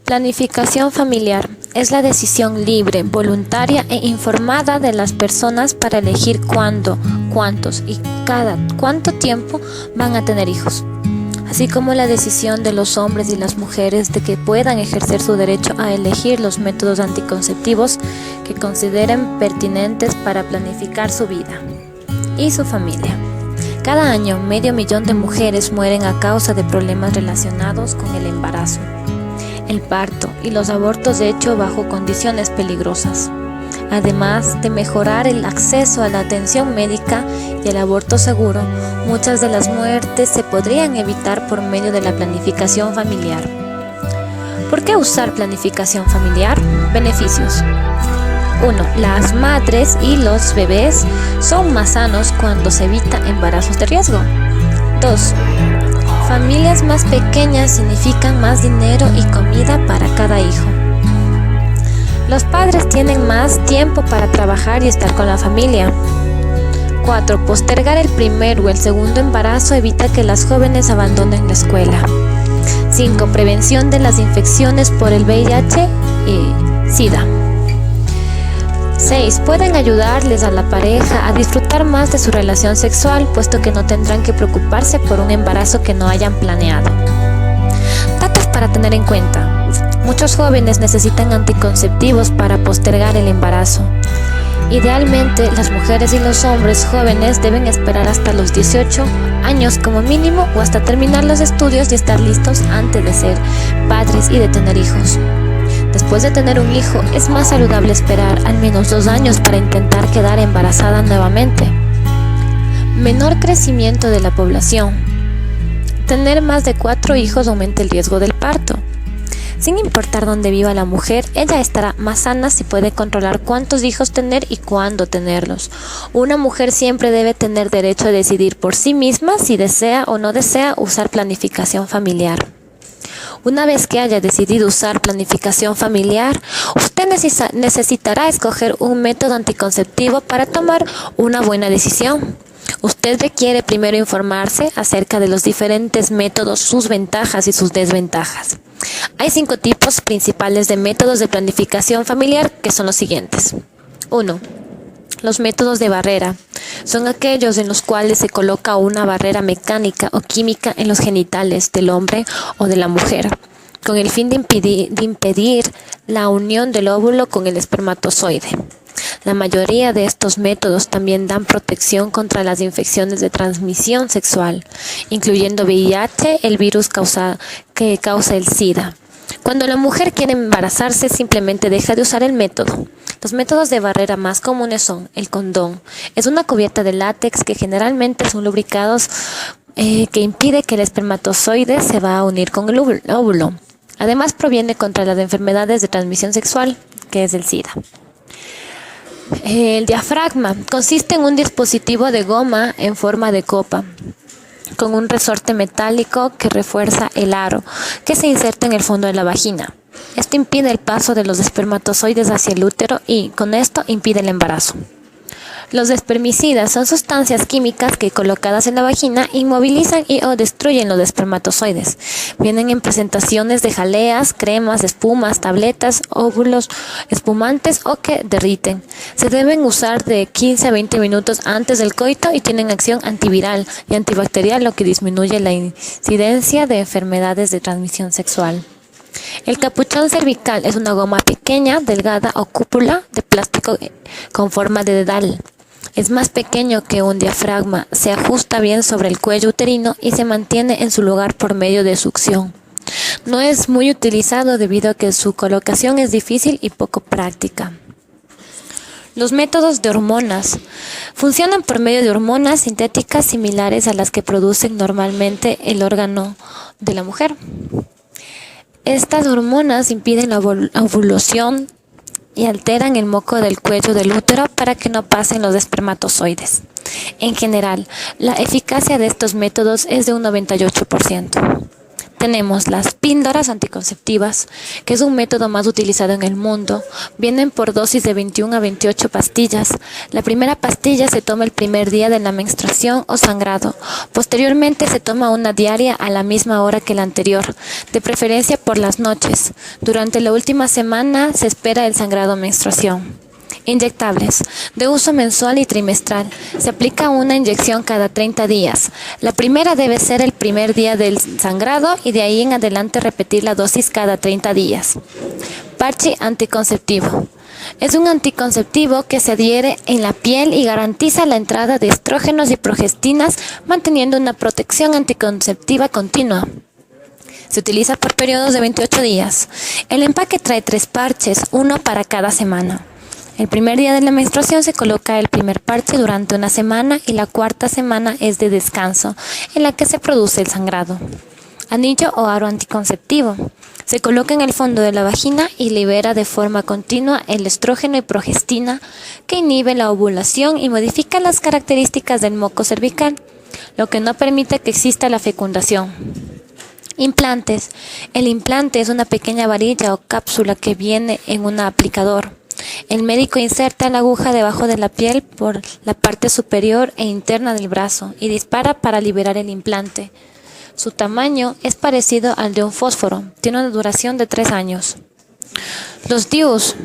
Planificación familiar es la decisión libre, voluntaria e informada de las personas para elegir cuándo, cuántos y cada cuánto tiempo van a tener hijos, así como la decisión de los hombres y las mujeres de que puedan ejercer su derecho a elegir los métodos anticonceptivos que consideren pertinentes para planificar su vida y su familia. Cada año, 500.000 de mujeres mueren a causa de problemas relacionados con el embarazo, el parto y los abortos hechos bajo condiciones peligrosas. Además de mejorar el acceso a la atención médica y el aborto seguro, muchas de las muertes se podrían evitar por medio de la planificación familiar. ¿Por qué usar planificación familiar? Beneficios. 1. Las madres y los bebés son más sanos cuando se evita embarazos de riesgo. 2. Familias más pequeñas significan más dinero y comida para cada hijo. Los padres tienen más tiempo para trabajar y estar con la familia. 4. Postergar el primer o el segundo embarazo evita que las jóvenes abandonen la escuela. 5. Prevención de las infecciones por el VIH y SIDA. 6. Pueden ayudarles a la pareja a disfrutar más de su relación sexual, puesto que no tendrán que preocuparse por un embarazo que no hayan planeado. Datos para tener en cuenta. Muchos jóvenes necesitan anticonceptivos para postergar el embarazo. Idealmente, las mujeres y los hombres jóvenes deben esperar hasta los 18 años como mínimo o hasta terminar los estudios y estar listos antes de ser padres y de tener hijos. Después de tener un hijo, es más saludable esperar al menos 2 años para intentar quedar embarazada nuevamente. Menor crecimiento de la población. Tener más de 4 hijos aumenta el riesgo del parto. Sin importar dónde viva la mujer, ella estará más sana si puede controlar cuántos hijos tener y cuándo tenerlos. Una mujer siempre debe tener derecho a decidir por sí misma si desea o no desea usar planificación familiar. Una vez que haya decidido usar planificación familiar, usted necesitará escoger un método anticonceptivo para tomar una buena decisión. Usted requiere primero informarse acerca de los diferentes métodos, sus ventajas y sus desventajas. Hay 5 tipos principales de métodos de planificación familiar que son los siguientes. 1. Los métodos de barrera son aquellos en los cuales se coloca una barrera mecánica o química en los genitales del hombre o de la mujer, con el fin de impedir la unión del óvulo con el espermatozoide. La mayoría de estos métodos también dan protección contra las infecciones de transmisión sexual, incluyendo VIH, el virus que causa el SIDA. Cuando la mujer quiere embarazarse, simplemente deja de usar el método. Los métodos de barrera más comunes son el condón. Es una cubierta de látex que generalmente son lubricados que impide que el espermatozoide se va a unir con el óvulo. Además, proviene contra las enfermedades de transmisión sexual, que es el SIDA. El diafragma consiste en un dispositivo de goma en forma de copa, con un resorte metálico que refuerza el aro, que se inserta en el fondo de la vagina. Esto impide el paso de los espermatozoides hacia el útero y, con esto, impide el embarazo. Los espermicidas son sustancias químicas que, colocadas en la vagina, inmovilizan o destruyen los espermatozoides. Vienen en presentaciones de jaleas, cremas, espumas, tabletas, óvulos espumantes o que derriten. Se deben usar de 15 a 20 minutos antes del coito y tienen acción antiviral y antibacterial, lo que disminuye la incidencia de enfermedades de transmisión sexual. El capuchón cervical es una goma pequeña, delgada o cúpula de plástico con forma de dedal. Es más pequeño que un diafragma, se ajusta bien sobre el cuello uterino y se mantiene en su lugar por medio de succión. No es muy utilizado debido a que su colocación es difícil y poco práctica. Los métodos de hormonas funcionan por medio de hormonas sintéticas similares a las que producen normalmente el órgano de la mujer. Estas hormonas impiden la ovulación y alteran el moco del cuello del útero para que no pasen los espermatozoides. En general, la eficacia de estos métodos es de un 98%. Tenemos las píldoras anticonceptivas, que es un método más utilizado en el mundo. Vienen por dosis de 21 a 28 pastillas. La primera pastilla se toma el primer día de la menstruación o sangrado. Posteriormente se toma una diaria a la misma hora que la anterior, de preferencia por las noches. Durante la última semana se espera el sangrado o menstruación. Inyectables, de uso mensual y trimestral. Se aplica una inyección cada 30 días. La primera debe ser el primer día del sangrado y de ahí en adelante repetir la dosis cada 30 días. Parche anticonceptivo. Es un anticonceptivo que se adhiere en la piel y garantiza la entrada de estrógenos y progestinas, manteniendo una protección anticonceptiva continua. Se utiliza por periodos de 28 días. El empaque trae 3 parches, uno para cada semana. El primer día de la menstruación se coloca el primer parche durante una semana y la cuarta semana es de descanso, en la que se produce el sangrado. Anillo o aro anticonceptivo. Se coloca en el fondo de la vagina y libera de forma continua el estrógeno y progestina, que inhibe la ovulación y modifica las características del moco cervical, lo que no permite que exista la fecundación. Implantes. El implante es una pequeña varilla o cápsula que viene en un aplicador. El médico inserta la aguja debajo de la piel por la parte superior e interna del brazo y dispara para liberar el implante. Su tamaño es parecido al de un fósforo. Tiene una duración de 3 años. Los DIUs.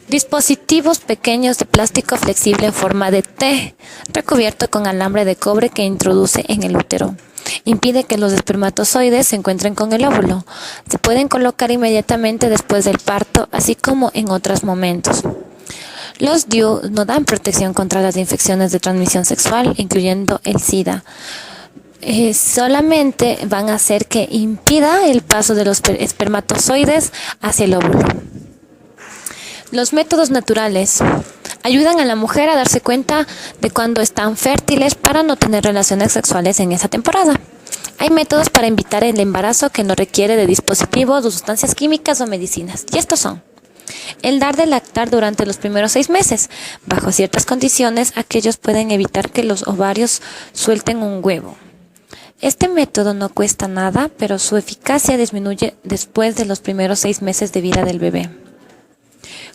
Dispositivos pequeños de plástico flexible en forma de T, recubierto con alambre de cobre que introduce en el útero. Impide que los espermatozoides se encuentren con el óvulo. Se pueden colocar inmediatamente después del parto, así como en otros momentos. Los DIU no dan protección contra las infecciones de transmisión sexual, incluyendo el SIDA. Solamente van a hacer que impida el paso de los espermatozoides hacia el óvulo. Los métodos naturales ayudan a la mujer a darse cuenta de cuando están fértiles para no tener relaciones sexuales en esa temporada. Hay métodos para evitar el embarazo que no requiere de dispositivos o sustancias químicas o medicinas. Y estos son: el dar de lactar durante los primeros 6 meses. Bajo ciertas condiciones, aquellos pueden evitar que los ovarios suelten un huevo. Este método no cuesta nada, pero su eficacia disminuye después de los primeros 6 meses de vida del bebé.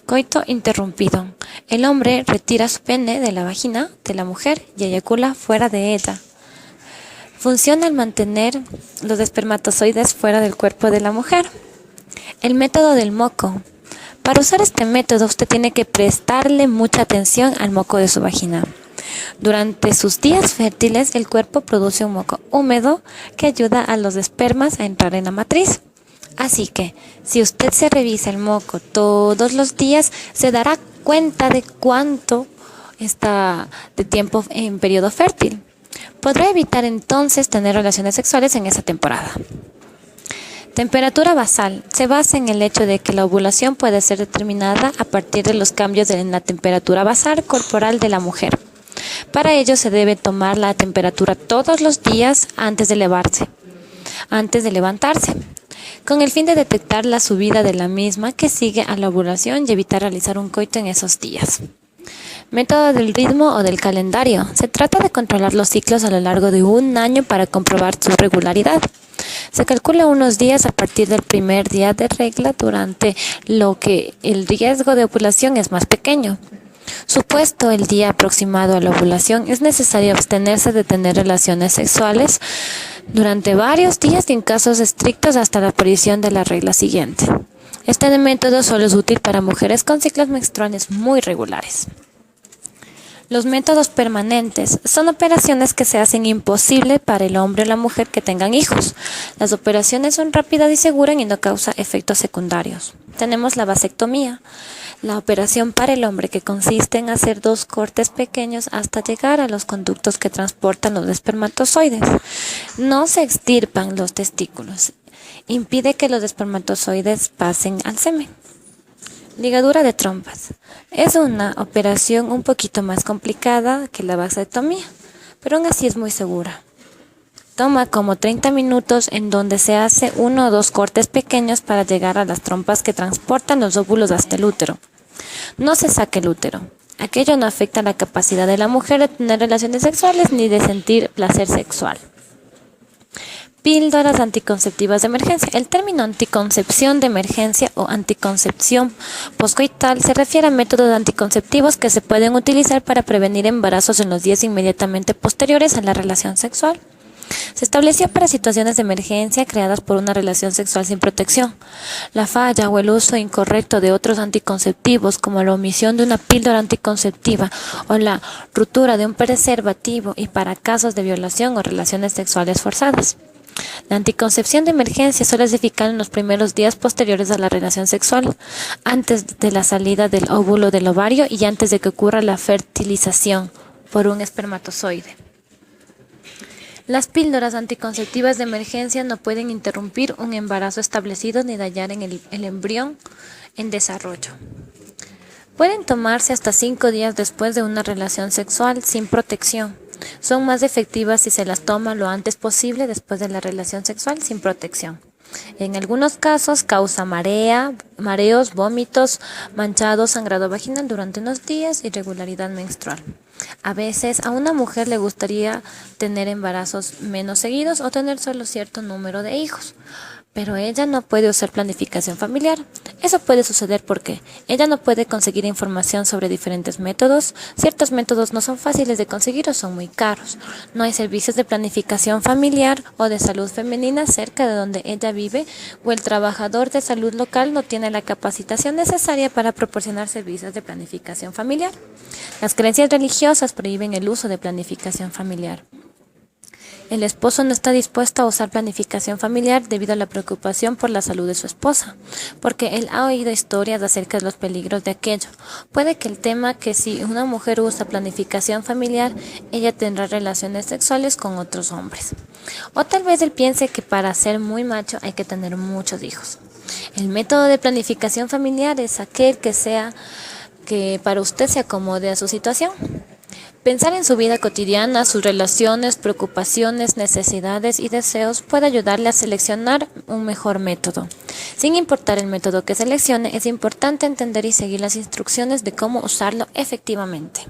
Coito interrumpido. El hombre retira su pene de la vagina de la mujer y eyacula fuera de ella. Funciona al mantener los espermatozoides fuera del cuerpo de la mujer. El método del moco. Para usar este método usted tiene que prestarle mucha atención al moco de su vagina. Durante sus días fértiles el cuerpo produce un moco húmedo que ayuda a los espermas a entrar en la matriz. Así que, si usted se revisa el moco todos los días, se dará cuenta de cuánto está de tiempo en periodo fértil. Podrá evitar entonces tener relaciones sexuales en esa temporada. Temperatura basal. Se basa en el hecho de que la ovulación puede ser determinada a partir de los cambios en la temperatura basal corporal de la mujer. Para ello se debe tomar la temperatura todos los días antes de levantarse, con el fin de detectar la subida de la misma que sigue a la ovulación y evitar realizar un coito en esos días. Método del ritmo o del calendario. Se trata de controlar los ciclos a lo largo de un año para comprobar su regularidad. Se calcula unos días a partir del primer día de regla, durante lo que el riesgo de ovulación es más pequeño. Supuesto el día aproximado a la ovulación, es necesario abstenerse de tener relaciones sexuales durante varios días y en casos estrictos hasta la aparición de la regla siguiente. Este método solo es útil para mujeres con ciclos menstruales muy regulares. Los métodos permanentes son operaciones que se hacen imposible para el hombre o la mujer que tengan hijos. Las operaciones son rápidas y seguras y no causan efectos secundarios. Tenemos la vasectomía, la operación para el hombre, que consiste en hacer 2 cortes pequeños hasta llegar a los conductos que transportan los espermatozoides. No se extirpan los testículos. Impide que los espermatozoides pasen al semen. Ligadura de trompas. Es una operación un poquito más complicada que la vasectomía, pero aún así es muy segura. Toma como 30 minutos, en donde se hace 1 o 2 cortes pequeños para llegar a las trompas que transportan los óvulos hasta el útero. No se saca el útero. Aquello no afecta la capacidad de la mujer de tener relaciones sexuales ni de sentir placer sexual. Píldoras anticonceptivas de emergencia. El término anticoncepción de emergencia o anticoncepción poscoital se refiere a métodos anticonceptivos que se pueden utilizar para prevenir embarazos en los días inmediatamente posteriores a la relación sexual. Se estableció para situaciones de emergencia creadas por una relación sexual sin protección. La falla o el uso incorrecto de otros anticonceptivos, como la omisión de una píldora anticonceptiva o la ruptura de un preservativo, y para casos de violación o relaciones sexuales forzadas. La anticoncepción de emergencia solo es eficaz en los primeros días posteriores a la relación sexual, antes de la salida del óvulo del ovario y antes de que ocurra la fertilización por un espermatozoide. Las píldoras anticonceptivas de emergencia no pueden interrumpir un embarazo establecido ni dañar el embrión en desarrollo. Pueden tomarse hasta 5 días después de una relación sexual sin protección. Son más efectivas si se las toma lo antes posible después de la relación sexual sin protección. En algunos casos causa mareos, vómitos, manchado, sangrado vaginal durante unos días, irregularidad menstrual. A veces a una mujer le gustaría tener embarazos menos seguidos o tener solo cierto número de hijos, pero ella no puede usar planificación familiar. Eso puede suceder porque ella no puede conseguir información sobre diferentes métodos, ciertos métodos no son fáciles de conseguir o son muy caros, no hay servicios de planificación familiar o de salud femenina cerca de donde ella vive, o el trabajador de salud local no tiene la capacitación necesaria para proporcionar servicios de planificación familiar. Las creencias religiosas prohíben el uso de planificación familiar. El esposo no está dispuesto a usar planificación familiar debido a la preocupación por la salud de su esposa, porque él ha oído historias acerca de los peligros de aquello. Puede que el tema que si una mujer usa planificación familiar, ella tendrá relaciones sexuales con otros hombres. O tal vez él piense que para ser muy macho hay que tener muchos hijos. El método de planificación familiar es aquel que para usted se acomode a su situación. Pensar en su vida cotidiana, sus relaciones, preocupaciones, necesidades y deseos puede ayudarle a seleccionar un mejor método. Sin importar el método que seleccione, es importante entender y seguir las instrucciones de cómo usarlo efectivamente.